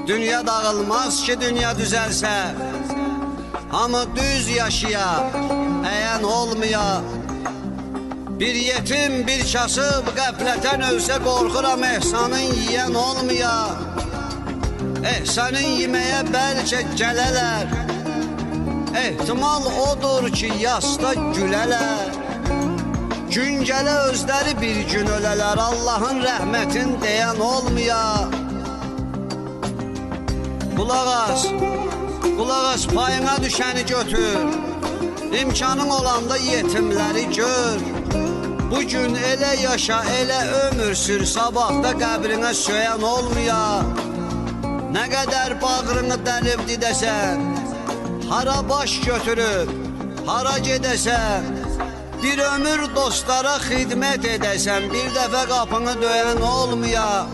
Dünya dağılmaz ki dünya düzəlsə, hamı düz yaşaya, əyən olmaya. Bir yetim, bir kasıb qəflətən ölsə qorxuram ehsanın yiyən olmaya. Ehsanın yeməyə bəlkə gələlər, ehtimal odur ki yasta gülələr. Gün gələ özləri bir gün ölələr, Allahın rəhmətin deyən olmaya. Qulaq as, payına düşəni götür, İmkanın olanda yetimləri gör. Bugün elə yaşa, elə ömür sür, sabahda qəbrinə söyən olmaya. Nə qədər bağrını dəlib didəsən, hara baş götürüb, hara gedəsən, bir ömür dostlara xidmət edəsən, bir dəfə qapını döyən olmaya.